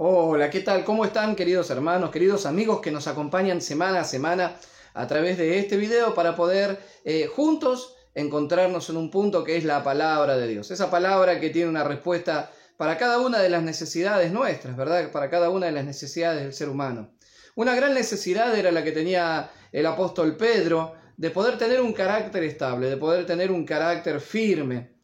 Hola, ¿qué tal? ¿Cómo están, queridos hermanos, queridos amigos que nos acompañan semana a semana a través de este video para poder juntos encontrarnos en un punto que es la palabra de Dios? Esa palabra que tiene una respuesta para cada una de las necesidades nuestras, ¿verdad? Para cada una de las necesidades del ser humano. Una gran necesidad era la que tenía el apóstol Pedro, de poder tener un carácter estable, de poder tener un carácter firme.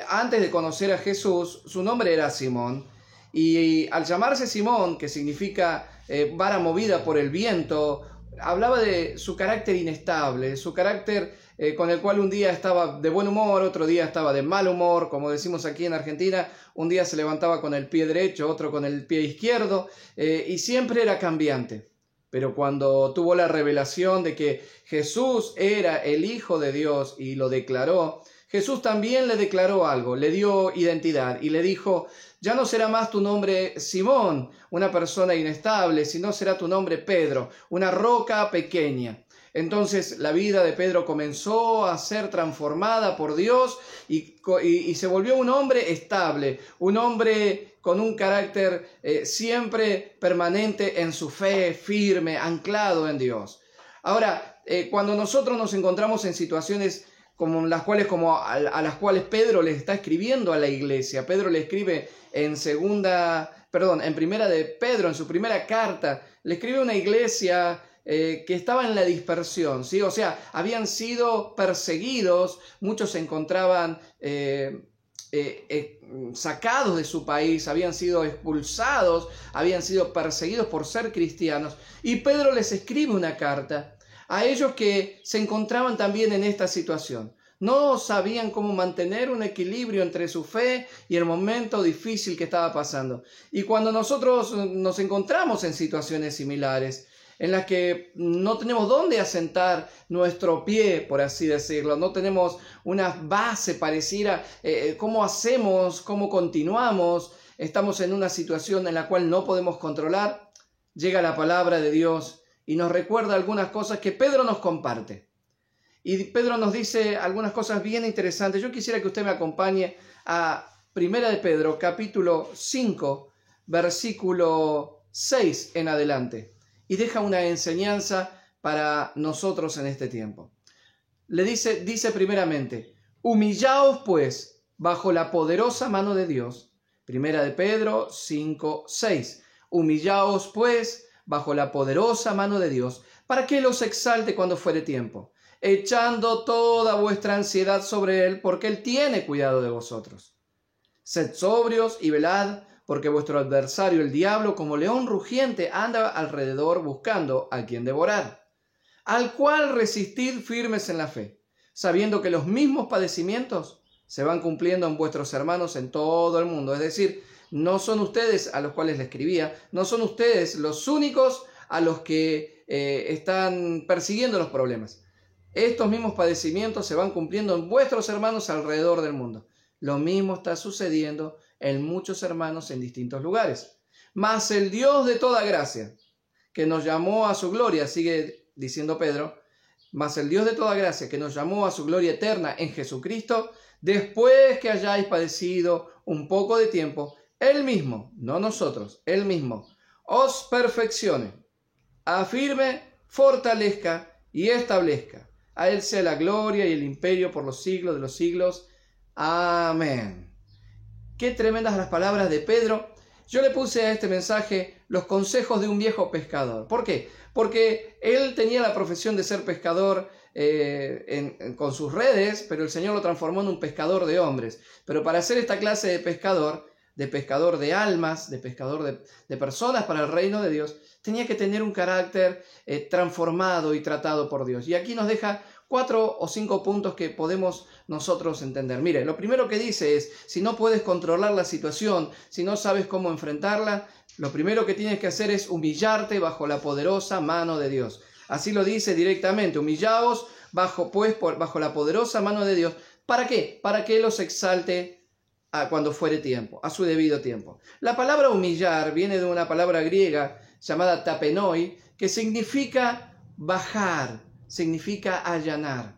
Antes de conocer a Jesús, su nombre era Simón. Y al llamarse Simón, que significa vara movida por el viento, hablaba de su carácter inestable, su carácter con el cual un día estaba de buen humor, otro día estaba de mal humor, como decimos aquí en Argentina, un día se levantaba con el pie derecho, otro con el pie izquierdo, y siempre era cambiante. Pero cuando tuvo la revelación de que Jesús era el Hijo de Dios y lo declaró, Jesús también le declaró algo, le dio identidad y le dijo: ya no será más tu nombre Simón, una persona inestable, sino será tu nombre Pedro, una roca pequeña. Entonces la vida de Pedro comenzó a ser transformada por Dios y se volvió un hombre estable, un hombre con un carácter siempre permanente en su fe, firme, anclado en Dios. Ahora, cuando nosotros nos encontramos en situaciones como las cuales Pedro le está escribiendo a la iglesia, Pedro le escribe en primera de Pedro, en su primera carta, le escribe a una iglesia que estaba en la dispersión, ¿sí? O sea, habían sido perseguidos, muchos se encontraban sacados de su país, habían sido expulsados, habían sido perseguidos por ser cristianos, y Pedro les escribe una carta a ellos que se encontraban también en esta situación. No sabían cómo mantener un equilibrio entre su fe y el momento difícil que estaba pasando. Y cuando nosotros nos encontramos en situaciones similares, en las que no tenemos dónde asentar nuestro pie, por así decirlo, no tenemos una base parecida, cómo hacemos, cómo continuamos, estamos en una situación en la cual no podemos controlar, llega la palabra de Dios y nos recuerda algunas cosas que Pedro nos comparte. Y Pedro nos dice algunas cosas bien interesantes. Yo quisiera que usted me acompañe a Primera de Pedro, capítulo 5, versículo 6 en adelante. Y deja una enseñanza para nosotros en este tiempo. Dice primeramente: humillaos pues bajo la poderosa mano de Dios. Primera de Pedro 5, 6. Humillaos pues bajo la poderosa mano de Dios, para que los exalte cuando fuere tiempo, echando toda vuestra ansiedad sobre Él, porque Él tiene cuidado de vosotros. Sed sobrios y velad, porque vuestro adversario el diablo, como león rugiente, anda alrededor buscando a quien devorar, al cual resistid firmes en la fe, sabiendo que los mismos padecimientos se van cumpliendo en vuestros hermanos en todo el mundo. Es decir, no son ustedes a los cuales le escribía, no son ustedes los únicos a los que están persiguiendo los problemas. Estos mismos padecimientos se van cumpliendo en vuestros hermanos alrededor del mundo. Lo mismo está sucediendo en muchos hermanos en distintos lugares. Mas el Dios de toda gracia, que nos llamó a su gloria, sigue diciendo Pedro, mas el Dios de toda gracia, que nos llamó a su gloria eterna en Jesucristo, después que hayáis padecido un poco de tiempo, Él mismo, no nosotros, Él mismo, os perfeccione, afirme, fortalezca y establezca. A Él sea la gloria y el imperio por los siglos de los siglos. Amén. Qué tremendas las palabras de Pedro. Yo le puse a este mensaje los consejos de un viejo pescador. ¿Por qué? Porque él tenía la profesión de ser pescador con sus redes, pero el Señor lo transformó en un pescador de hombres. Pero para ser esta clase de pescador de almas, de pescador de personas para el reino de Dios, tenía que tener un carácter transformado y tratado por Dios. Y aquí nos deja 4 o 5 puntos que podemos nosotros entender. Mire, lo primero que dice es: si no puedes controlar la situación, si no sabes cómo enfrentarla, lo primero que tienes que hacer es humillarte bajo la poderosa mano de Dios. Así lo dice directamente: humillaos bajo la poderosa mano de Dios. ¿Para qué? Para que Él los exalte cuando fuere tiempo, a su debido tiempo. La palabra humillar viene de una palabra griega llamada tapenoi, que significa bajar, significa allanar.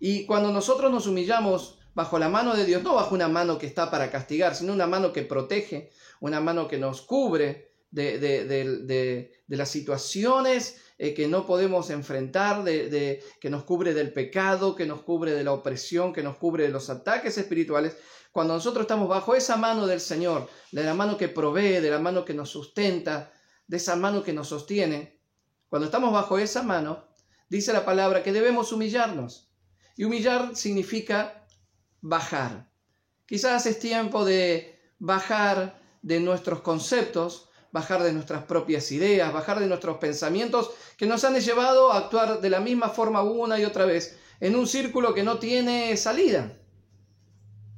Y cuando nosotros nos humillamos bajo la mano de Dios, no bajo una mano que está para castigar, sino una mano que protege, una mano que nos cubre de las situaciones que no podemos enfrentar, que nos cubre del pecado, que nos cubre de la opresión, que nos cubre de los ataques espirituales. Cuando nosotros estamos bajo esa mano del Señor, de la mano que provee, de la mano que nos sustenta, de esa mano que nos sostiene, cuando estamos bajo esa mano, dice la palabra que debemos humillarnos. Y humillar significa bajar. Quizás es tiempo de bajar de nuestros conceptos, bajar de nuestras propias ideas, bajar de nuestros pensamientos que nos han llevado a actuar de la misma forma una y otra vez en un círculo que no tiene salida.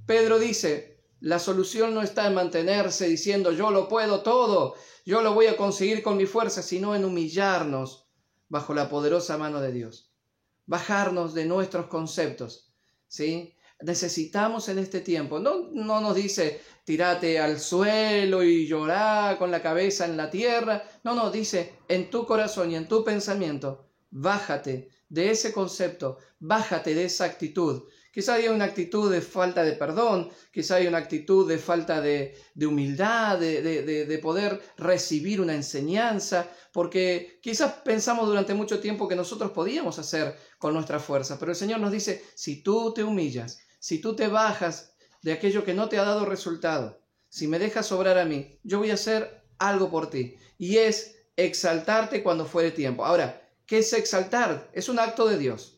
Pedro dice, la solución no está en mantenerse diciendo yo lo puedo todo, yo lo voy a conseguir con mi fuerza, sino en humillarnos bajo la poderosa mano de Dios. Bajarnos de nuestros conceptos, ¿sí? Necesitamos en este tiempo, no nos dice tírate al suelo y llorá con la cabeza en la tierra, no, dice en tu corazón y en tu pensamiento, bájate de ese concepto, bájate de esa actitud. Quizá haya una actitud de falta de perdón, quizá haya una actitud de falta de humildad, de poder recibir una enseñanza, porque quizás pensamos durante mucho tiempo que nosotros podíamos hacer con nuestra fuerza, pero el Señor nos dice, si tú te humillas, si tú te bajas de aquello que no te ha dado resultado, si me dejas obrar a mí, yo voy a hacer algo por ti, y es exaltarte cuando fuere tiempo. Ahora, ¿qué es exaltar? Es un acto de Dios.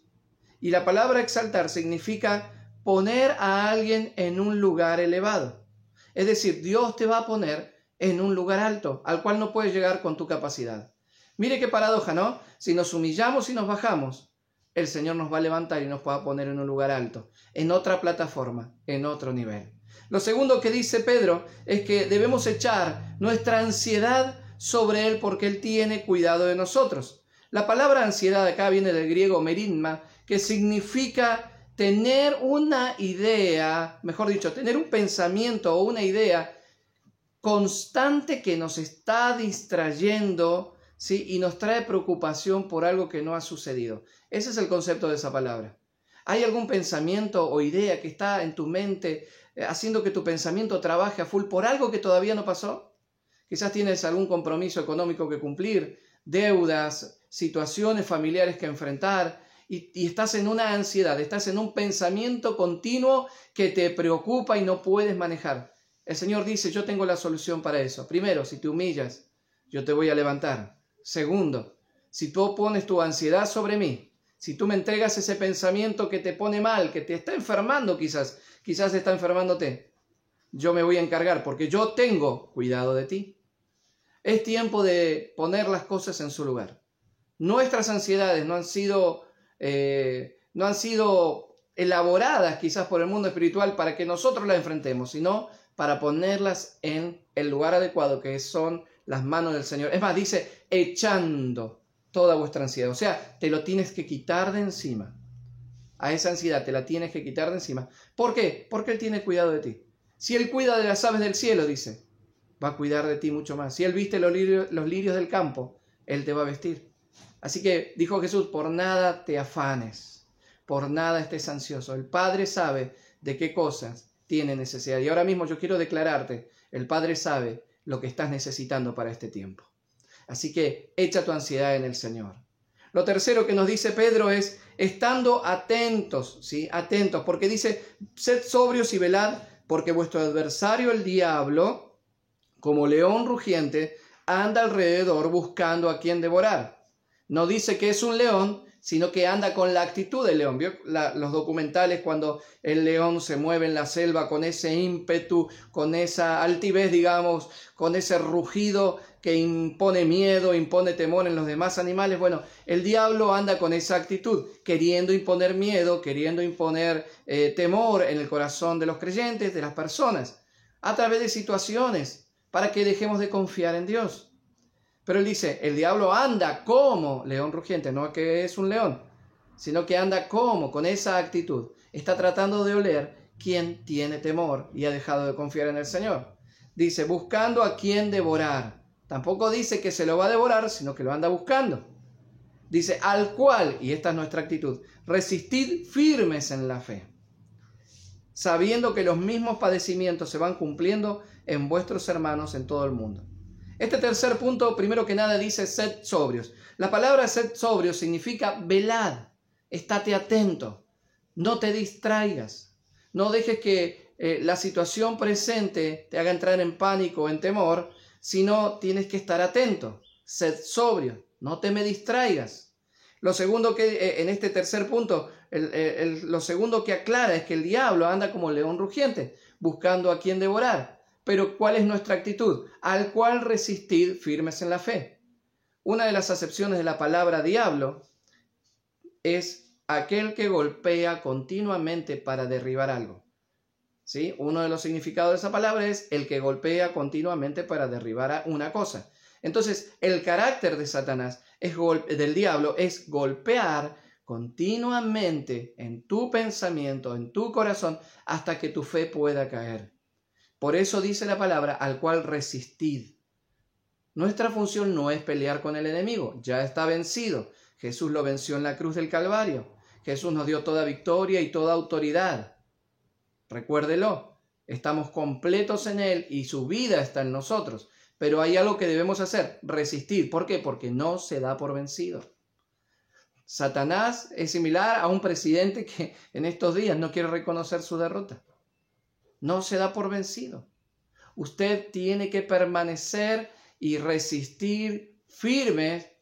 Y la palabra exaltar significa poner a alguien en un lugar elevado. Es decir, Dios te va a poner en un lugar alto, al cual no puedes llegar con tu capacidad. Mire qué paradoja, ¿no? Si nos humillamos y nos bajamos, el Señor nos va a levantar y nos va a poner en un lugar alto, en otra plataforma, en otro nivel. Lo segundo que dice Pedro es que debemos echar nuestra ansiedad sobre Él porque Él tiene cuidado de nosotros. La palabra ansiedad acá viene del griego merimna, que significa tener una idea, mejor dicho, tener un pensamiento o una idea constante que nos está distrayendo, ¿sí? Y nos trae preocupación por algo que no ha sucedido. Ese es el concepto de esa palabra. ¿Hay algún pensamiento o idea que está en tu mente haciendo que tu pensamiento trabaje a full por algo que todavía no pasó? Quizás tienes algún compromiso económico que cumplir, deudas, situaciones familiares que enfrentar, y estás en una ansiedad, estás en un pensamiento continuo que te preocupa y no puedes manejar. El Señor dice, yo tengo la solución para eso. Primero, si te humillas, yo te voy a levantar. Segundo, si tú pones tu ansiedad sobre mí, si tú me entregas ese pensamiento que te pone mal, que te está enfermando quizás está enfermándote, yo me voy a encargar porque yo tengo cuidado de ti. Es tiempo de poner las cosas en su lugar. Nuestras ansiedades no han sido elaboradas quizás por el mundo espiritual para que nosotros las enfrentemos, sino para ponerlas en el lugar adecuado, que son las manos del Señor. Es más, dice, echando toda vuestra ansiedad. O sea, te lo tienes que quitar de encima. A esa ansiedad te la tienes que quitar de encima. ¿Por qué? Porque Él tiene cuidado de ti. Si Él cuida de las aves del cielo, dice, va a cuidar de ti mucho más. Si Él viste los lirios del campo, Él te va a vestir. Así que dijo Jesús, por nada te afanes, por nada estés ansioso. El Padre sabe de qué cosas tiene necesidad. Y ahora mismo yo quiero declararte, el Padre sabe lo que estás necesitando para este tiempo. Así que echa tu ansiedad en el Señor. Lo tercero que nos dice Pedro es, estando atentos, ¿sí? Atentos, porque dice, sed sobrios y velad, porque vuestro adversario el diablo, como león rugiente, anda alrededor buscando a quien devorar. No dice que es un león, sino que anda con la actitud del león. ¿Vio los documentales cuando el león se mueve en la selva con ese ímpetu, con esa altivez, digamos, con ese rugido que impone miedo, impone temor en los demás animales? Bueno, el diablo anda con esa actitud, queriendo imponer miedo, queriendo imponer temor en el corazón de los creyentes, de las personas, a través de situaciones, para que dejemos de confiar en Dios. Pero él dice, el diablo anda como león rugiente, no que es un león, sino que anda con esa actitud. Está tratando de oler quién tiene temor y ha dejado de confiar en el Señor. Dice, buscando a quien devorar. Tampoco dice que se lo va a devorar, sino que lo anda buscando. Dice, al cual, y esta es nuestra actitud, resistid firmes en la fe. sabiendo que los mismos padecimientos se van cumpliendo en vuestros hermanos en todo el mundo. Este tercer punto, primero que nada, dice sed sobrios. La palabra sed sobrios significa velad, estate atento, no te distraigas, no dejes que la situación presente te haga entrar en pánico o en temor, sino tienes que estar atento, sed sobrio, no te me distraigas. Lo segundo que en este tercer punto, lo segundo que aclara es que el diablo anda como león rugiente, buscando a quien devorar. Pero ¿cuál es nuestra actitud? Al cual resistid firmes en la fe. Una de las acepciones de la palabra diablo es aquel que golpea continuamente para derribar algo. ¿Sí? Uno de los significados de esa palabra es el que golpea continuamente para derribar una cosa. Entonces, el carácter de Satanás, del diablo, es golpear continuamente en tu pensamiento, en tu corazón, hasta que tu fe pueda caer. Por eso dice la palabra, al cual resistid. Nuestra función no es pelear con el enemigo, ya está vencido. Jesús lo venció en la cruz del Calvario. Jesús nos dio toda victoria y toda autoridad. Recuérdelo, estamos completos en Él y su vida está en nosotros. Pero hay algo que debemos hacer, resistir. ¿Por qué? Porque no se da por vencido. Satanás es similar a un presidente que en estos días no quiere reconocer su derrota. No se da por vencido. Usted tiene que permanecer y resistir firme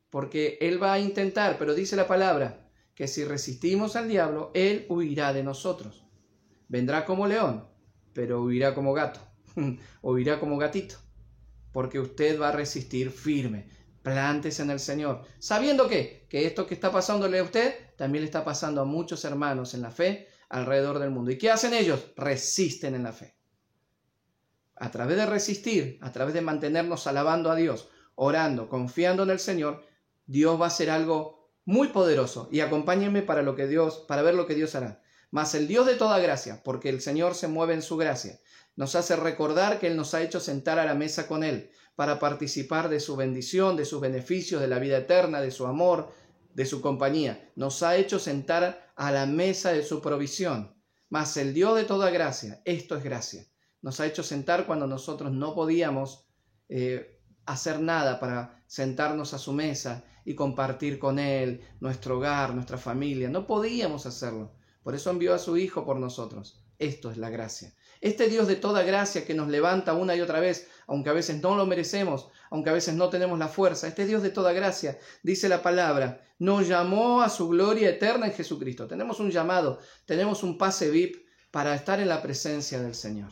porque Él va a intentar, pero dice la palabra que si resistimos al diablo, Él huirá de nosotros. Vendrá como león, pero huirá como gato, o huirá como gatito, porque usted va a resistir firme. Plántese en el Señor, sabiendo que esto que está pasándole a usted, también le está pasando a muchos hermanos en la fe alrededor del mundo. ¿Y qué hacen ellos? Resisten en la fe. A través de resistir, a través de mantenernos alabando a Dios, orando, confiando en el Señor, Dios va a hacer algo muy poderoso. Y acompáñenme para ver lo que Dios hará. Mas el Dios de toda gracia, porque el Señor se mueve en su gracia, nos hace recordar que Él nos ha hecho sentar a la mesa con Él para participar de su bendición, de sus beneficios, de la vida eterna, de su amor, de su compañía. Nos ha hecho sentar a la mesa de su provisión. Mas el Dios de toda gracia, esto es gracia, nos ha hecho sentar cuando nosotros no podíamos hacer nada para sentarnos a su mesa y compartir con Él nuestro hogar, nuestra familia. No podíamos hacerlo. Por eso envió a su Hijo por nosotros. Esto es la gracia. Este Dios de toda gracia que nos levanta una y otra vez, aunque a veces no lo merecemos, aunque a veces no tenemos la fuerza, este Dios de toda gracia, dice la palabra, nos llamó a su gloria eterna en Jesucristo. Tenemos un llamado, tenemos un pase VIP para estar en la presencia del Señor.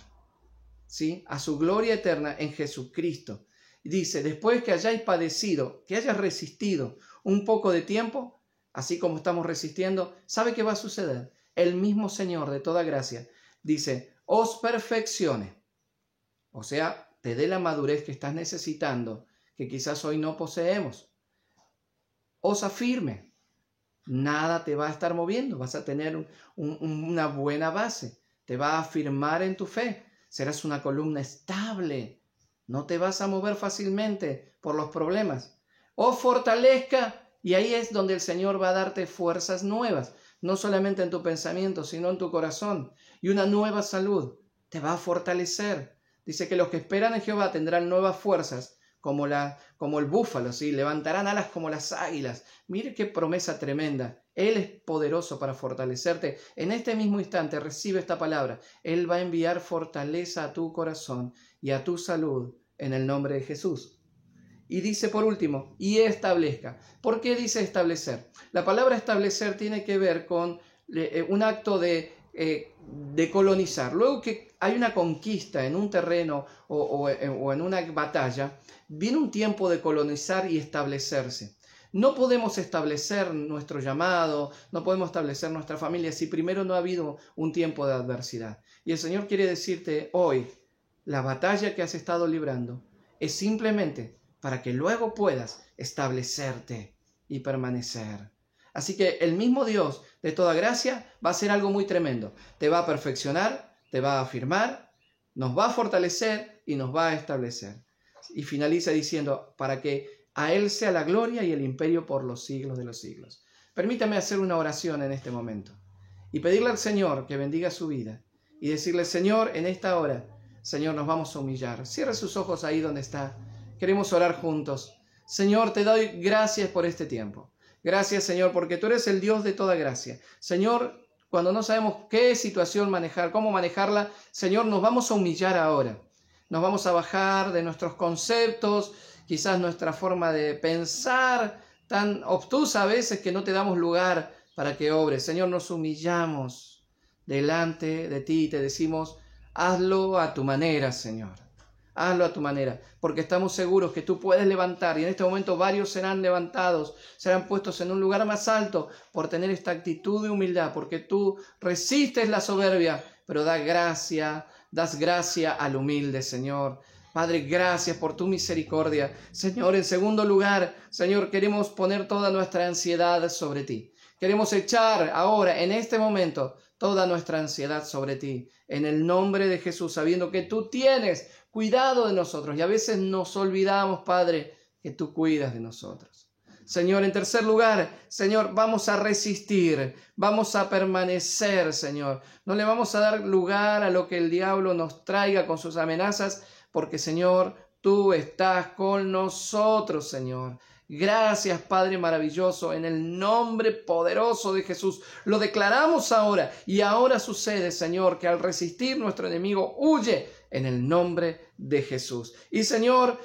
¿Sí? A su gloria eterna en Jesucristo. Dice, después que hayáis padecido, que hayas resistido un poco de tiempo, así como estamos resistiendo, ¿sabe qué va a suceder? El mismo Señor de toda gracia dice, os perfeccione. O sea, te dé la madurez que estás necesitando, que quizás hoy no poseemos. Os afirme. Nada te va a estar moviendo, vas a tener una buena base. Te va a afirmar en tu fe. Serás una columna estable. No te vas a mover fácilmente por los problemas. Os fortalezca. Y ahí es donde el Señor va a darte fuerzas nuevas, no solamente en tu pensamiento, sino en tu corazón. Y una nueva salud te va a fortalecer. Dice que los que esperan en Jehová tendrán nuevas fuerzas, como el búfalo, ¿sí? Levantarán alas como las águilas. Mire qué promesa tremenda. Él es poderoso para fortalecerte. En este mismo instante recibe esta palabra. Él va a enviar fortaleza a tu corazón y a tu salud en el nombre de Jesús. Y dice por último, y establezca. ¿Por qué dice establecer? La palabra establecer tiene que ver con un acto de colonizar. Luego que hay una conquista en un terreno o en una batalla, viene un tiempo de colonizar y establecerse. No podemos establecer nuestro llamado, no podemos establecer nuestra familia si primero no ha habido un tiempo de adversidad. Y el Señor quiere decirte hoy, la batalla que has estado librando es simplemente para que luego puedas establecerte y permanecer. Así que el mismo Dios de toda gracia va a hacer algo muy tremendo. Te va a perfeccionar, te va a afirmar, nos va a fortalecer y nos va a establecer. Y finaliza diciendo, para que a Él sea la gloria y el imperio por los siglos de los siglos. Permítame hacer una oración en este momento. y pedirle al Señor que bendiga su vida y decirle: Señor, en esta hora, Señor, nos vamos a humillar. Cierre sus ojos ahí donde está. Queremos orar juntos. Señor, te doy gracias por este tiempo. Gracias, Señor, porque tú eres el Dios de toda gracia. Señor, cuando no sabemos qué situación manejar, cómo manejarla, Señor, nos vamos a humillar ahora. Nos vamos a bajar de nuestros conceptos, quizás nuestra forma de pensar tan obtusa a veces que no te damos lugar para que obres. Señor, nos humillamos delante de ti y te decimos: hazlo a tu manera, Señor. Hazlo a tu manera, porque estamos seguros que tú puedes levantar, y en este momento varios serán levantados, serán puestos en un lugar más alto por tener esta actitud de humildad, porque tú resistes la soberbia, pero das gracia al humilde, Señor. Padre, gracias por tu misericordia. Señor, en segundo lugar, Señor, queremos poner toda nuestra ansiedad sobre ti. Queremos echar ahora, en este momento, toda nuestra ansiedad sobre ti, en el nombre de Jesús, sabiendo que tú tienes cuidado de nosotros. Y a veces nos olvidamos, Padre, que tú cuidas de nosotros. Señor, en tercer lugar, Señor, vamos a resistir, vamos a permanecer, Señor. No le vamos a dar lugar a lo que el diablo nos traiga con sus amenazas, porque, Señor, tú estás con nosotros, Señor. Gracias, Padre maravilloso, en el nombre poderoso de Jesús. Lo declaramos ahora, y ahora sucede, Señor, que al resistir nuestro enemigo huye en el nombre de Jesús. Y, Señor,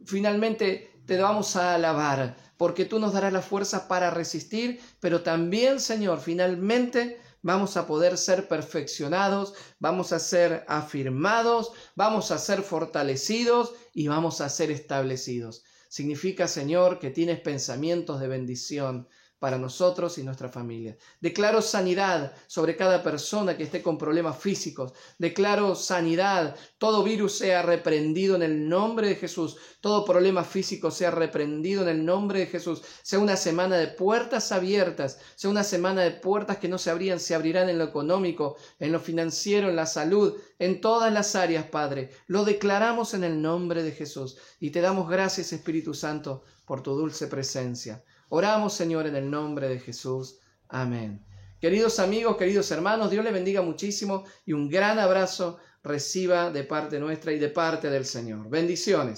finalmente te vamos a alabar, porque tú nos darás la fuerza para resistir, pero también, Señor, finalmente vamos a poder ser perfeccionados, vamos a ser afirmados, vamos a ser fortalecidos y vamos a ser establecidos. Significa, Señor, que tienes pensamientos de bendición para nosotros y nuestra familia. Declaro sanidad sobre cada persona que esté con problemas físicos. Declaro sanidad. Todo virus sea reprendido en el nombre de Jesús. Todo problema físico sea reprendido en el nombre de Jesús. Sea una semana de puertas abiertas. Sea una semana de puertas que no se abrían, se abrirán en lo económico, en lo financiero, en la salud, en todas las áreas, Padre. Lo declaramos en el nombre de Jesús. Y te damos gracias, Espíritu Santo, por tu dulce presencia. Oramos, Señor, en el nombre de Jesús. Amén. Queridos amigos, queridos hermanos, Dios les bendiga muchísimo y un gran abrazo reciba de parte nuestra y de parte del Señor. Bendiciones.